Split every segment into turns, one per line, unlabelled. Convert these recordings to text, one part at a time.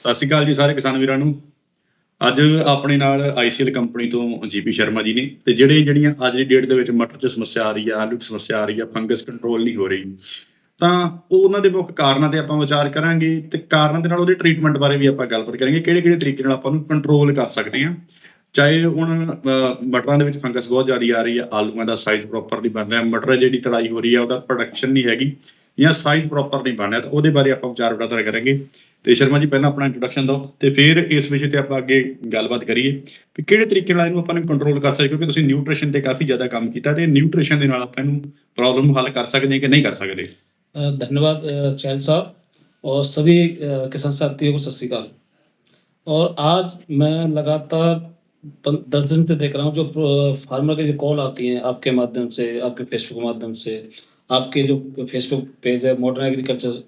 ਸਤਿ ਸ਼੍ਰੀ ਅਕਾਲ ਜੀ ਸਾਰੇ ਕਿਸਾਨ ਵੀਰਾਂ ਨੂੰ। ਅੱਜ ਆਪਣੇ ਨਾਲ ਆਈਸੀਐਲ ਕੰਪਨੀ ਤੋਂ ਜੀਪੀ ਸ਼ਰਮਾ ਜੀ ਨੇ ਤੇ ਜਿਹੜੀਆਂ ਅੱਜ ਦੀ ਡੇਟ ਦੇ ਵਿੱਚ ਮਟਰ 'ਚ ਸਮੱਸਿਆ ਆ ਰਹੀ ਹੈ, ਆਲੂ 'ਚ ਸਮੱਸਿਆ ਆ ਰਹੀ ਹੈ, ਫੰਗਸ ਕੰਟਰੋਲ ਨਹੀਂ ਹੋ ਰਹੀ, ਤਾਂ ਉਹਨਾਂ ਦੇ ਮੁੱਖ ਕਾਰਨਾਂ ਤੇ ਆਪਾਂ ਵਿਚਾਰ ਕਰਾਂਗੇ ਤੇ ਕਾਰਨਾਂ ਦੇ ਨਾਲ ਉਹਦੇ ਟ੍ਰੀਟਮੈਂਟ ਬਾਰੇ ਵੀ ਆਪਾਂ ਗੱਲਬਾਤ ਕਰਾਂਗੇ। ਕਿਹੜੇ-ਕਿਹੜੇ ਤਰੀਕੇ ਨਾਲ ਆਪਾਂ ਉਹਨੂੰ ਕੰਟਰੋਲ ਕਰ ਸਕਦੇ ਹਾਂ। ਚਾਹੇ ਹੁਣ ਮਟਰਾਂ ਦੇ ਵਿੱਚ ਫੰਗਸ ਬਹੁਤ ਜ਼ਿਆਦਾ ਆ ਰਹੀ ਹੈ, ਆਲੂਆਂ ਦਾ ਸਾਈਜ਼ ਪ੍ਰੋਪਰ ਨਹੀਂ ਬਣ ਰਿਹਾ, ਮਟਰ ਜਿਹੜੀ ਤੜਾਈ ਹੋ ਰਹੀ ਹੈ ਉਹਦਾ ਪ੍ਰੋਡਕਸ਼ਨ ਨਹੀਂ ਹੈਗੀ ਜਾਂ ਸਾਈਜ਼ ਪ੍ਰੋਪਰ ਨਹੀਂ ਬਣ ਰਿਹਾ, ਤਾਂ ਉਹਦੇ ਬਾਰੇ ਆਪਾਂ ਵਿਚਾਰ ਵਟਾਂਦਰਾ ਕਰਾਂਗੇ। ਤੇ ਸ਼ਰਮਾ ਜੀ ਪਹਿਲਾਂ ਆਪਣਾ ਇੰਟਰੋਡਕਸ਼ਨ ਦਿਓ ਤੇ ਫਿਰ ਇਸ ਵਿਸ਼ੇ ਤੇ ਆਪਾਂ ਅੱਗੇ ਗੱਲਬਾਤ ਕਰੀਏ ਕਿ ਕਿਹੜੇ ਤਰੀਕੇ ਨਾਲ ਇਹਨੂੰ ਆਪਾਂ ਨੂੰ ਕੰਟਰੋਲ ਕਰ ਸਕਦੇ, ਕਿਉਂਕਿ ਤੁਸੀਂ ਨਿਊਟ੍ਰੀਸ਼ਨ ਤੇ ਕਾਫੀ ਜ਼ਿਆਦਾ ਕੰਮ ਕੀਤਾ ਤੇ ਨਿਊਟ੍ਰੀਸ਼ਨ ਦੇ ਨਾਲ ਆਪਾਂ ਇਹਨੂੰ प्रॉब्लम को हल कर सकते हैं कि नहीं कर सकते।
धन्यवाद चैल साहब और सभी किसान साथियों को सत श्रीकाल। और आज मैं लगातार 10 दिन से देख रहा हूँ जो फार्मर की जो कॉल आती हैं आपके माध्यम से, आपके फेसबुक के माध्यम से, आपके जो फेसबुक पेज है मॉडर्न एग्रीकल्चर,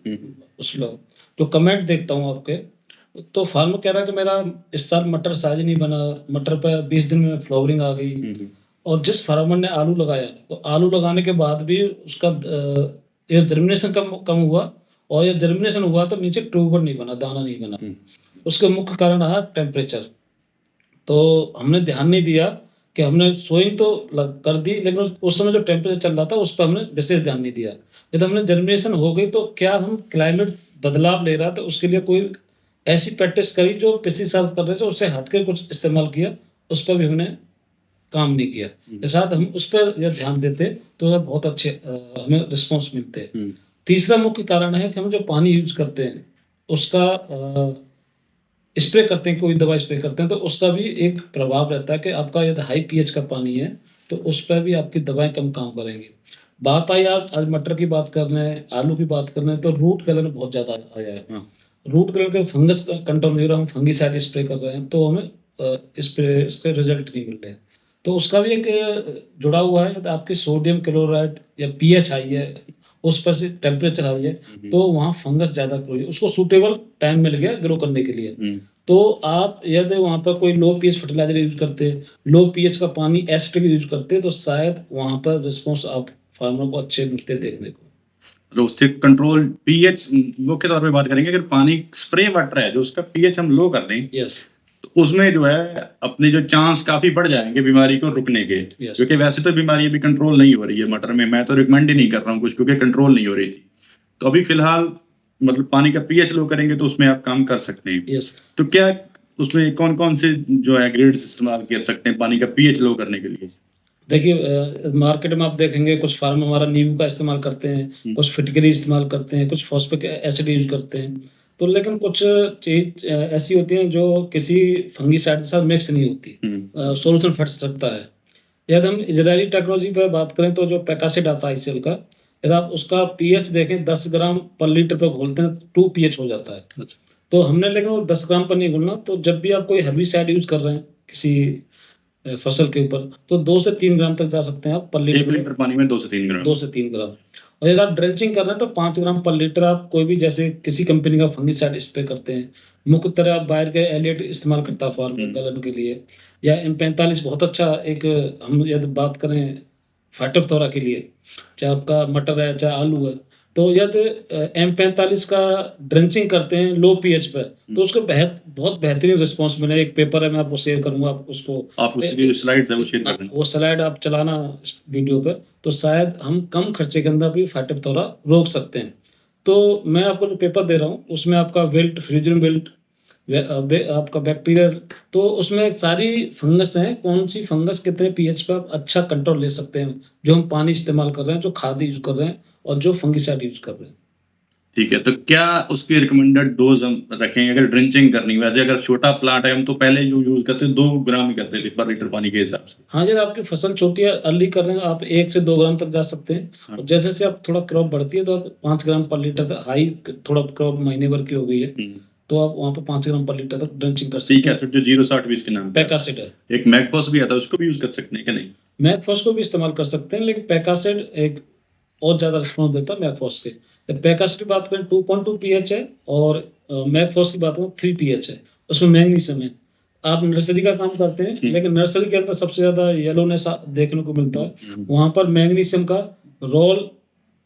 उसमें जो कमेंट देखता हूँ आपके, तो फार्मर कह रहा है कि मेरा इस साल मटर साइज नहीं बना, मटर पर 20 दिन में फ्लावरिंग आ गई। और जिस फार्मर ने आलू लगाया तो आलू लगाने के बाद भी उसका ये जर्मिनेशन कम हुआ, और ये जर्मिनेशन हुआ तो नीचे ट्यूबर नहीं बना, दाना नहीं बना। उसका मुख्य कारण रहा टेम्परेचर। तो हमने ध्यान नहीं दिया कि हमने सोइंग तो कर दी, लेकिन उस समय जो टेम्परेचर चल रहा था उस पर हमने विशेष ध्यान नहीं दिया। यदि हमने जर्मिनेशन हो गई तो क्या हम क्लाइमेट बदलाव ले रहा था उसके लिए कोई ऐसी प्रैक्टिस करी जो पिछले साल कर रहे थे उससे हट के कुछ इस्तेमाल किया, उस पर भी हमने काम नहीं किया। के साथ हम उस पर यह ध्यान देते तो बहुत अच्छे हमें रिस्पॉन्स मिलते। तीसरा मुख्य कारण है कि हम जो पानी यूज करते हैं उसका स्प्रे करते हैं, कोई दवा स्प्रे करते हैं तो उसका भी एक प्रभाव रहता है कि आपका यदि हाई पीएच का पानी है तो उस पर भी आपकी दवाएं कम काम करेंगी। बात आई आज मटर की बात कर रहे हैं, आलू की बात कर रहे हैं, तो रूट कलर बहुत ज़्यादा आया है। रूट कलर के फंगस कंट्रोल नहीं हो रहा, हम फंगीसाइड स्प्रे कर रहे हैं तो हमें स्प्रे इसके रिजल्ट नहीं मिल रहे। तो उसका भी एक जुड़ा हुआ है, तो आपकी सोडियम क्लोराइड या पीएच हाई है, उस पर से टेम्परेचर हाई है तो वहाँ फंगस ज़्यादा ग्रो है, उसको सूटेबल टाइम मिल गया ग्रो करने के लिए। तो आप यदि वहाँ पर कोई लो पीएच फर्टिलाइजर यूज करते, लो पीएच का पानी एसिडिक यूज करते, तो शायद वहाँ पर रिस्पॉन्स आप फार्मर को अच्छे मिलते देखने को।
तो उससे कंट्रोल पीएच मुख्य तौर पे बात करेंगे। अगर पानी स्प्रे वाटर है जो उसका पीएच हम लो कर दें,
यस,
तो उसमें जो है अपने जो चांस काफी बढ़ जाएंगे बीमारी को रुकने के, क्योंकि वैसे तो बीमारी अभी कंट्रोल नहीं हो रही है मटर में। मैं तो रिकमेंड ही नहीं कर रहा हूँ कुछ, क्योंकि कंट्रोल नहीं हो रही थी। तो अभी फिलहाल मतलब पानी का पीएच लो करेंगे तो उसमें आप काम कर सकते हैं।
यस।
तो क्या उसमें कौन कौन से जो है ग्रेड्स इस्तेमाल कर सकते हैं पानी का पीएच लो करने के लिए?
देखिए मार्केट में आप देखेंगे कुछ फार्म हमारा नींबू का इस्तेमाल करते हैं, कुछ फिटकरी इस्तेमाल करते हैं, कुछ फॉस्फेट एसिड यूज करते हैं। तो लेकिन कुछ चीज ऐसी होती हैं जो किसी फंगीसाइड के साथ मिक्स नहीं होती, सोल्यूशन फट सकता है। यदि हम इजरायली टेक्नोलॉजी पर बात करें तो जो पैकासिड आता है आईसीएल का, यदि आप उसका पीएच देखें 10 ग्राम पर लीटर पर घोलते हैं 2 पीएच हो जाता है। अच्छा। तो हमने लेकिन वो 10 ग्राम पर नहीं घोलना। तो जब भी आप कोई हेर्बिसाइड यूज कर रहे हैं किसी फसल के ऊपर तो 2 से 3 ग्राम तक जा सकते हैं आप पर लीटर।
1 लीटर पानी में 2 से 3 ग्राम।
2 से 3 ग्राम। और यदि आप ड्रेंचिंग कर रहे हैं तो 5 ग्राम पर लीटर आप कोई भी जैसे किसी कंपनी का फंगीसाइड स्प्रे करते हैं। मुख्यतः आप बाहर के एलियट इस्तेमाल करता है फार्मर गलन के लिए, या M45 बहुत अच्छा एक, हम यदि बात करें फाइटोप्थोरा के लिए, चाहे आपका मटर है चाहे आलू है, तो यदि M45 का ड्रेंचिंग करते हैं लो पीएच पर तो उसको बहुत बेहतरीन रिस्पॉन्स मिले। एक पेपर है मैं आपको शेयर करूंगा, आप उसको
आप उसकी स्लाइड्स है वो शेयर कर दें।
वो स्लाइड आप चलाना इस वीडियो पे, तो शायद हम कम खर्चे के अंदर भी फाइटोप्थोरा रोक सकते हैं। तो मैं आपको जो पेपर दे रहा हूँ उसमें आपका विल्ट, फ्यूजन विल्ट, आपका बैक्टीरिया, तो उसमें सारी फंगस हैं, कौन सी फंगस कितने पीएच पर आप अच्छा कंट्रोल ले सकते हैं, जो हम पानी इस्तेमाल कर रहे हैं, जो खाद यूज कर रहे हैं और जो फंगीसाइड यूज कर रहे हैं।
ठीक है, तो क्या उसकी रिकमेंडेड डोज हम रखेंगे अगर ड्रिंचिंग करनी? वैसे अगर छोटा प्लांट है हम तो पहले जो यूज करते हैं 2 ग्राम ही करते थे पर लीटर पानी के हिसाब से।
हाँ, यदि आपकी फसल छोटी है, अर्ली कर रहे हैं, आप 1 से 2 ग्राम तक जा सकते हैं।
हाँ।
और जैसे जैसे आप थोड़ा क्रॉप बढ़ती है तो आप 5 ग्राम पर लीटर तक, हाई थोड़ा क्रॉप महीने भर की हो गई है तो आप वहाँ पर 5 ग्राम पर लीटर तक ड्रेंचिंग कर सकते हैं।
एसिड जो 06020 के नाम
पैकासिड है।
एक मैगफॉस भी आता है, उसको भी यूज कर सकते हैं क्या? नहीं,
मैगफॉस को भी इस्तेमाल कर सकते हैं, लेकिन पैकासिड एक और ज़्यादा रिस्पॉन्स देता है मैगफॉस से। पैकासिड की बात करें 2.2 पीएच है और मैगफॉस की बात करें 3 पीएच है, उसमें मैग्नीशियम है। आप नर्सरी का काम करते हैं, लेकिन नर्सरी के अंदर सबसे ज़्यादा येलोनेस देखने को मिलता है। वहाँ पर मैग्नीशियम का रोल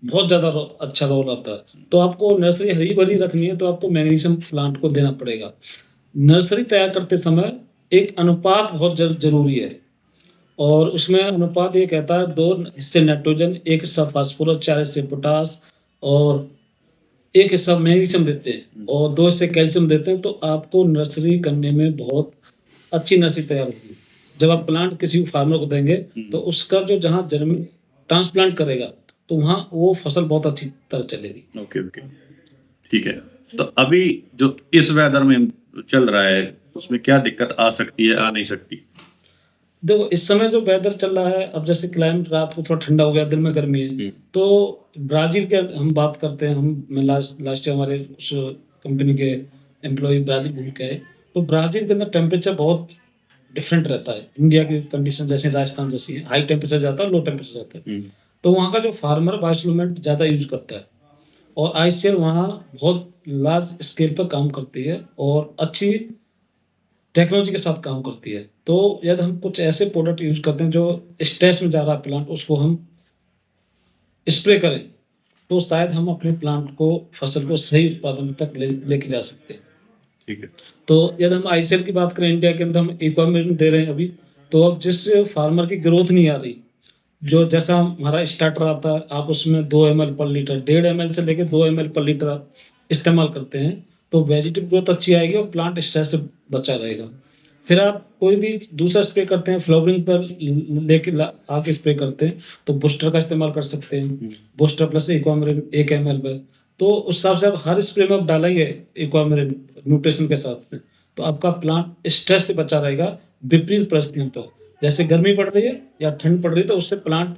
बहुत ज़्यादा अच्छा रोल आता है। तो आपको नर्सरी हरी भरी रखनी है तो आपको मैग्नीशियम प्लांट को देना पड़ेगा। नर्सरी तैयार करते समय एक अनुपात बहुत जरूरी है और उसमें अनुपात ये कहता है 2 हिस्से नाइट्रोजन, 1 हिस्सा फास्फोरस, 4 हिस्से पोटास और 1 हिस्सा मैग्नीशियम देते हैं और 2 हिस्से कैल्शियम देते हैं। तो आपको नर्सरी करने में बहुत अच्छी नर्सरी तैयार होगी। जब आप प्लांट किसी फार्मर को देंगे तो उसका जो जहाँ जन्म ट्रांसप्लांट करेगा तो वहाँ वो फसल बहुत अच्छी तरह चलेगी।
ओके, ओके, ठीक है। तो अभी जो इस वेदर में चल रहा है, उसमें क्या दिक्कत आ सकती है, आ नहीं सकती?
देखो इस समय जो वेदर चल रहा है, अब जैसे क्लाइमेट रात को थोड़ा ठंडा हो गया, दिन में गर्मी है। तो ब्राज़ील के हम बात करते हैं, मैं लास्ट ईयर हमारे उस कंपनी के एम्प्लॉयी ब्राज़ील घूम के आए। तो ब्राज़ील के अंदर टेम्परेचर बहुत डिफरेंट रहता है। इंडिया की कंडीशन जैसे राजस्थान जैसी है, हाई टेम्परेचर जाता है, लो टेम्परेचर जाता है। तो वहाँ का जो फार्मर बायोसोलुमेंट ज़्यादा यूज़ करता है और आईसीएल वहाँ बहुत लार्ज स्केल पर काम करती है और अच्छी टेक्नोलॉजी के साथ काम करती है। तो यदि हम कुछ ऐसे प्रोडक्ट यूज़ करते हैं जो स्ट्रेस में जा रहा है प्लांट, उसको हम स्प्रे करें, तो शायद हम अपने प्लांट को, फसल को सही उत्पादन तक लेके जा सकते हैं।
ठीक है।
तो यदि हम आईसीएल की बात करें, इंडिया के अंदर हम इक्विपमेंट दे रहे हैं अभी, तो अब जिस फार्मर की ग्रोथ नहीं आ रही, जो जैसा हमारा स्टार्टर आता है, आप उसमें 2 ml पर लीटर, 1.5 ml से लेके 2 ml पर लीटर आप इस्तेमाल करते हैं, तो वेजिटेबल ग्रोथ अच्छी आएगी और प्लांट स्ट्रेस से बचा रहेगा। फिर आप कोई भी दूसरा स्प्रे करते हैं, फ्लावरिंग पर लेके आके स्प्रे करते हैं, तो बूस्टर का इस्तेमाल कर सकते हैं। बूस्टर प्लस एक्वामेरिन 1 ml पर, तो उस हिसाब से आप हर स्प्रे में आप डालेंगे एक्वामेरिन न्यूट्रिशन के साथ में, तो आपका प्लांट स्ट्रेस से बचा रहेगा विपरीत परिस्थितियों पर। जैसे गर्मी पड़ रही है या ठंड पड़ रही है, तो उससे प्लांट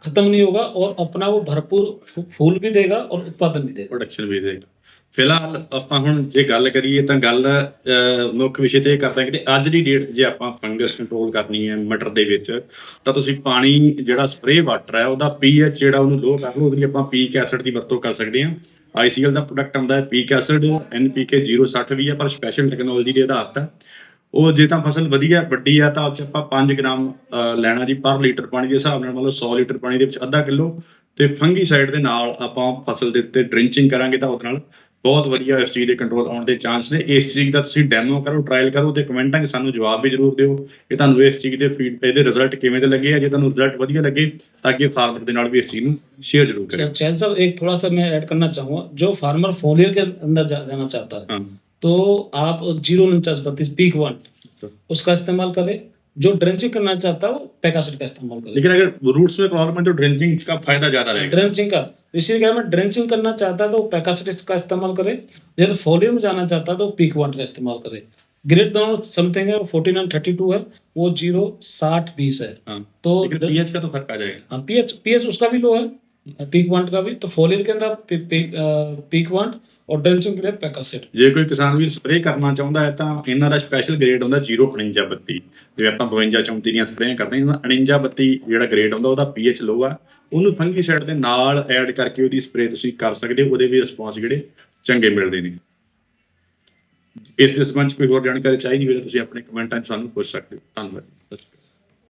खत्म नहीं होगा और अपना वो भरपूर फूल भी देगा और उत्पादन भी देगा।
ਪ੍ਰੋਡਕਸ਼ਨ ਵੀ ਦੇਗਾ। ਫਿਲਹਾਲ ਆਪਾਂ ਹੁਣ ਜੇ ਗੱਲ ਕਰੀਏ ਤਾਂ ਗੱਲ ਮੁੱਖ ਵਿਸ਼ੇ ਤੇ ਇਹ ਕਰਦੇ ਹਾਂ ਕਿ ਅੱਜ ਦੀ ਡੇਟ ਜੇ ਆਪਾਂ ਫੰਗਸ ਕੰਟਰੋਲ ਕਰਨੀ ਹੈ ਮਟਰ ਦੇ ਵਿੱਚ, ਤਾਂ ਤੁਸੀਂ ਪਾਣੀ ਜਿਹੜਾ ਸਪਰੇਅ ਵਾਟਰ ਹੈ ਉਹਦਾ ਪੀਐਚ ਜਿਹੜਾ ਉਹਨੂੰ ਲੋ ਕਰ ਲਓ। ਉਹਦੀ ਆਪਾਂ ਪੀਕ ਐਸਿਡ ਦੀ ਵਰਤੋਂ ਕਰ ਸਕਦੇ ਹਾਂ। ਆਈਸੀਐਲ ਦਾ ਪ੍ਰੋਡਕਟ ਆਉਂਦਾ ਹੈ ਪੀਕ ਐਸਿਡ, NPK 060 ਵੀ ਹੈ, ਪਰ ਸਪੈਸ਼ਲ ਟੈਕਨੋਲੋਜੀ ਦੇ ਆਧਾਰ ਤੇ ਉਹ ਜੇ ਤਾਂ ਫਸਲ ਵਧੀਆ ਵੱਡੀ ਆ ਤਾਂ ਉਹ 'ਚ ਆਪਾਂ 5 ਗ੍ਰਾਮ ਲੈਣਾ ਜੀ ਪਰ ਲੀਟਰ ਪਾਣੀ ਦੇ ਹਿਸਾਬ ਨਾਲ। ਮਤਲਬ 100 ਲੀਟਰ ਪਾਣੀ ਦੇ ਵਿੱਚ ਅੱਧਾ ਕਿਲੋ, ਤੇ ਫੰਗੀਸਾਈਡ ਦੇ ਨਾਲ ਆਪਾਂ ਫਸਲ ਦੇ ਉੱਤੇ ਡ੍ਰਿੰਚਿੰਗ ਕਰਾਂਗੇ ਤਾਂ ਉਹਦੇ ਨਾਲ ਬਹੁਤ ਵਧੀਆ ਇਸ ਚੀਜ਼ ਦੇ ਕੰਟਰੋਲ ਆਉਣ ਦੇ ਚਾਂਸ ਨੇ। ਇਸ ਚੀਜ਼ ਦਾ ਤੁਸੀਂ ਡੈਮੋ ਕਰੋ, ਟਰਾਇਲ ਕਰੋ ਤੇ ਕਮੈਂਟਾਂ 'ਚ ਸਾਨੂੰ ਜਵਾਬ ਵੀ ਜ਼ਰੂਰ ਦਿਓ ਕਿ ਤੁਹਾਨੂੰ ਇਸ ਚੀਜ਼ ਦੇ ਇਹਦੇ ਰਿਜ਼ਲਟ ਕਿਵੇਂ ਦੇ ਲੱਗੇ ਆ। ਜੇ ਤੁਹਾਨੂੰ ਰਿਜ਼ਲਟ ਵਧੀਆ ਲੱਗੇ ਤਾਂ ਕਿ फार्मर ਦੇ ਨਾਲ ਵੀ ਇਸ ਚੀਜ਼ ਨੂੰ शेयर जरूर करें।
चैन साहब एक थोड़ा सा मैं ऐड करना चाहूँगा, जो फार्मर फोलियर के अंदर जाना चाहता है, तो आप 04932 पीक 1 उसका इस्तेमाल करें। जो ड्रेंचिंग करना चाहता है वो पैकासिड का इस्तेमाल करें।
लेकिन अगर रूट्स में प्रॉब्लम है तो ड्रेंचिंग का फायदा ज्यादा रहेगा।
ड्रेंचिंग का, इसीलिए क्या, मैं ड्रेंचिंग करना चाहता है तो पैकासिड का इस्तेमाल करें। यदि फोलियर में जाना चाहता है तो पीक 1 का इस्तेमाल करें। ग्रेड दोनों समथिंग है, 14 और 32 है, वो 0 60 20 है। तो
पीएच का तो फर्क आ जाएगा।
हाँ, पीएच उसका भी लो है, पीक 1 का भी। तो फोलियर के अंदर पीक 1 और ड्रेंचिंग के लिए पैकासिड।
ਜੇ ਕੋਈ ਕਿਸਾਨ ਵੀ ਸਪਰੇਅ ਕਰਨਾ ਚਾਹੁੰਦਾ ਹੈ ਤਾਂ ਇਹਨਾਂ ਦਾ ਸਪੈਸ਼ਲ ਗ੍ਰੇਡ ਹੁੰਦਾ 04932। ਜਿਵੇਂ ਆਪਾਂ 52 34 ਦੀਆਂ ਸਪਰੇਆਂ ਕਰਦੇ ਹਾਂ, 4932 ਜਿਹੜਾ ਗ੍ਰੇਡ ਹੁੰਦਾ ਉਹਦਾ ਪੀਐਚ ਲੋ ਆ, ਉਹਨੂੰ ਫੰਗੀਸਾਈਡ ਦੇ ਨਾਲ ਐਡ ਕਰਕੇ ਉਹਦੀ ਸਪਰੇਅ ਤੁਸੀਂ ਕਰ ਸਕਦੇ ਹੋ। ਉਹਦੇ ਵੀ ਰਿਸਪੌਂਸ ਜਿਹੜੇ ਚੰਗੇ ਮਿਲਦੇ ਨੇ। ਇਸ ਦੇ ਸੰਬੰਧ 'ਚ ਕੋਈ ਹੋਰ ਜਾਣਕਾਰੀ ਚਾਹੀਦੀ ਹੋਵੇ ਤਾਂ ਤੁਸੀਂ ਆਪਣੇ ਕਮੈਂਟਾਂ 'ਚ ਸਾਨੂੰ ਪੁੱਛ ਸਕਦੇ ਹੋ। ਧੰਨਵਾਦ।